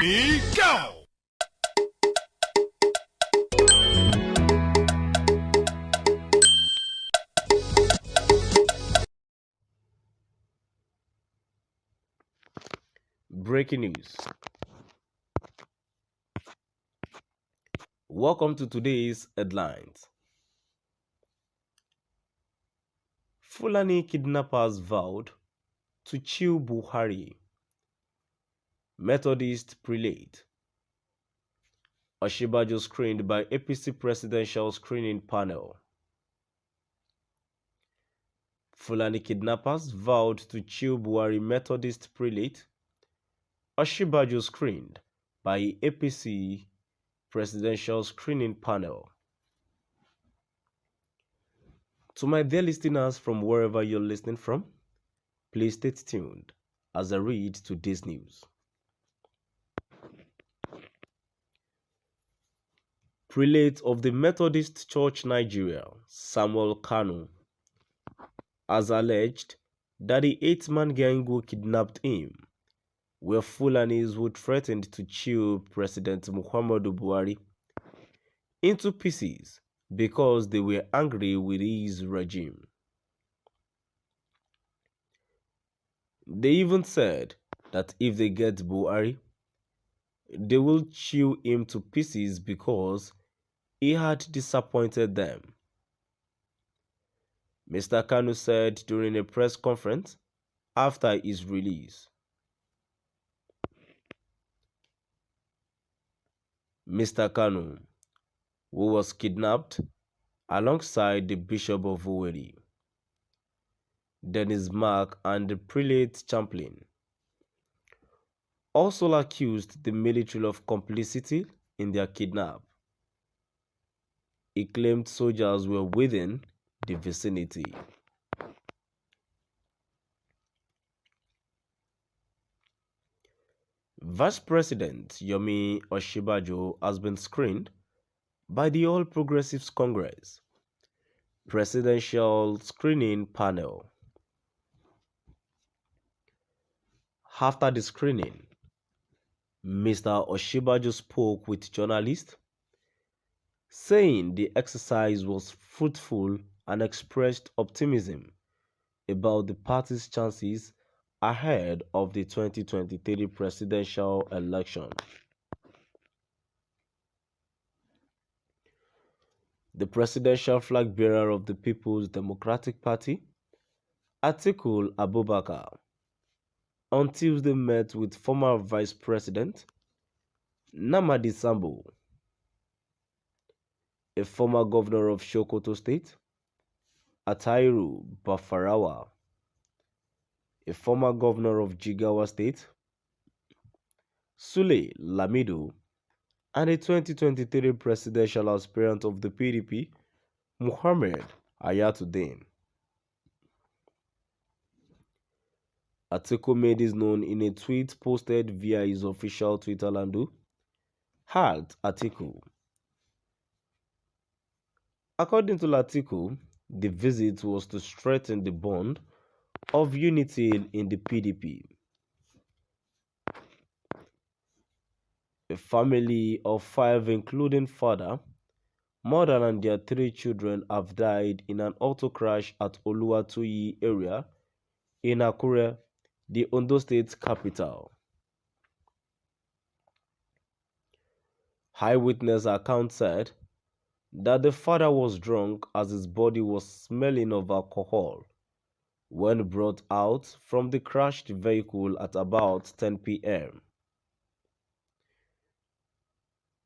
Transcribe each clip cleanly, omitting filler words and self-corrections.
Go! Breaking news. Welcome to today's headlines. Fulani kidnappers vowed to Çhęw Buhari. Methodist prelate. Ọ̀ṣínbàjò screened by APC presidential screening panel. Fulani kidnappers vowed to Çhęw Buhari. Methodist prelate. Ọ̀ṣínbàjò screened by APC presidential screening panel. To my dear listeners from wherever you're listening from, please stay tuned as I read today's news. Prelate of the Methodist Church Nigeria, Samuel Kanu, has alleged that the 8-man gang who kidnapped him were Fulanis who threatened to chew President Muhammadu Buhari into pieces because they were angry with his regime. They even said that if they get Buhari, they will chew him to pieces because he had disappointed them. Mr. Kanu said during a press conference after his release. Mr. Kanu, who was kidnapped alongside the Bishop of Vowęd, Dennis Mark, and the prelate Champlain, also accused the military of complicity in their kidnap. He claimed soldiers were within the vicinity. Vice President Yomi Ọ̀ṣínbàjò has been screened by the All Progressives Congress Presidential Screening Panel. After the screening, Mr. Ọ̀ṣínbàjò spoke with journalists, saying the exercise was fruitful and expressed optimism about the party's chances ahead of the 2023 presidential election. The presidential flag bearer of the People's Democratic Party, Atiku Abubakar, on Tuesday met with former Vice President Namadi Sambo, a former governor of Sokoto State, Atairu Bafarawa, a former governor of Jigawa State, Sule Lamido, and a 2023 presidential aspirant of the PDP, Muhammad Ayatuddin. Atiku made this known in a tweet posted via his official Twitter handle, @Atiku. According to Atiku, the visit was to strengthen the bond of unity in the PDP. A family of 5, including father, mother, and their 3 children, have died in an auto crash at Oluwatoyi area in Akure, the Ondo State capital. Eyewitness account said that the father was drunk as his body was smelling of alcohol when brought out from the crashed vehicle at about 10 p.m.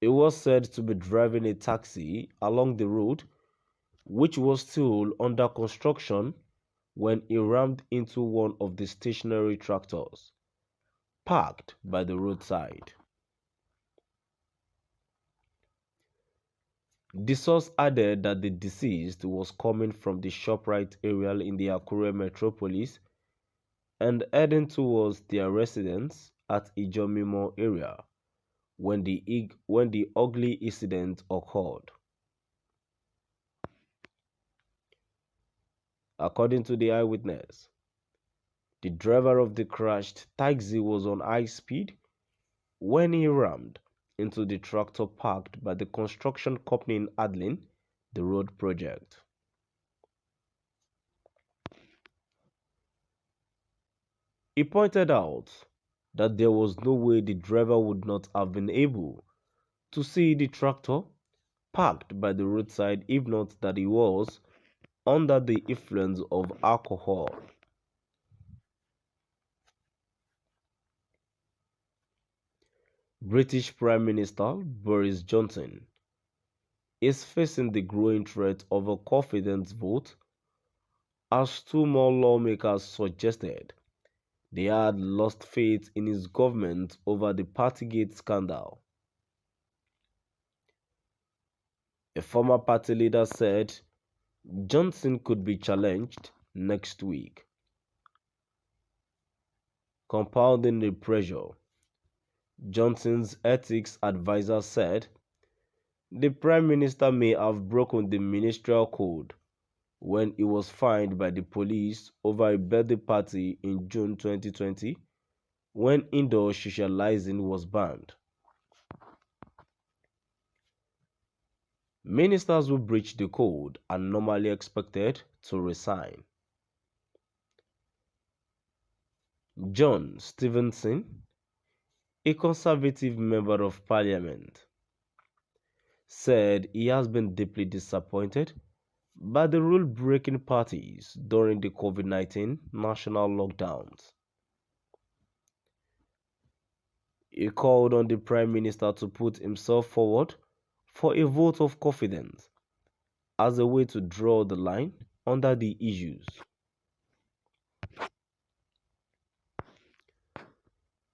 He was said to be driving a taxi along the road, which was still under construction, when he rammed into one of the stationary tractors parked by the roadside. The source added that the deceased was coming from the ShopRite area in the Akure metropolis and heading towards their residence at Ijomimo area when the ugly incident occurred. According to the eyewitness, the driver of the crashed taxi was on high speed when he rammed into the tractor parked by the construction company in Adlin, the road project. He pointed out that there was no way the driver would not have been able to see the tractor parked by the roadside if not that he was under the influence of alcohol. British Prime Minister Boris Johnson is facing the growing threat of a confidence vote as two more lawmakers suggested they had lost faith in his government over the Partygate scandal. A former party leader said Johnson could be challenged next week. Compounding the pressure, Johnson's ethics advisor said the Prime Minister may have broken the ministerial code when he was fined by the police over a birthday party in June 2020 when indoor socializing was banned. Ministers who breach the code are normally expected to resign. John Stevenson, a Conservative member of Parliament, said he has been deeply disappointed by the rule-breaking parties during the COVID-19 national lockdowns. He called on the Prime Minister to put himself forward for a vote of confidence as a way to draw the line under the issues.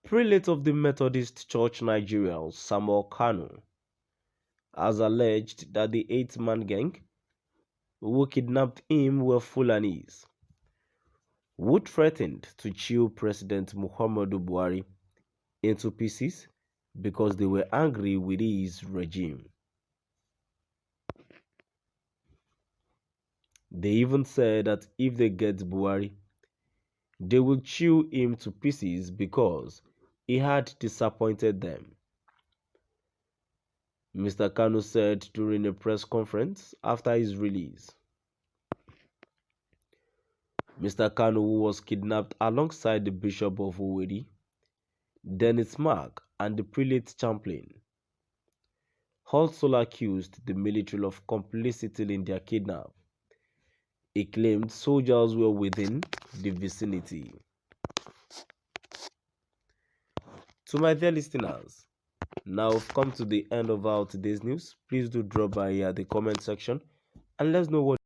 Prelate of the Methodist Church Nigeria, Çhęw, has alleged that the 8-man gang who kidnapped him were Fulanis, who threatened to chew President Muhammadu Buhari into pieces because they were angry with his regime. They even said that if they get Buhari, they will chew him to pieces because he had disappointed them. Mr. Kanu said during a press conference after his release. Mr. Kanu, who was kidnapped alongside the Bishop of Owerri, Dennis Mark, and the prelate chaplain, also accused the military of complicity in their kidnap. He claimed soldiers were within the vicinity. To my dear listeners, now we've come to the end of our today's news. Please do drop by here at the comment section and let us know what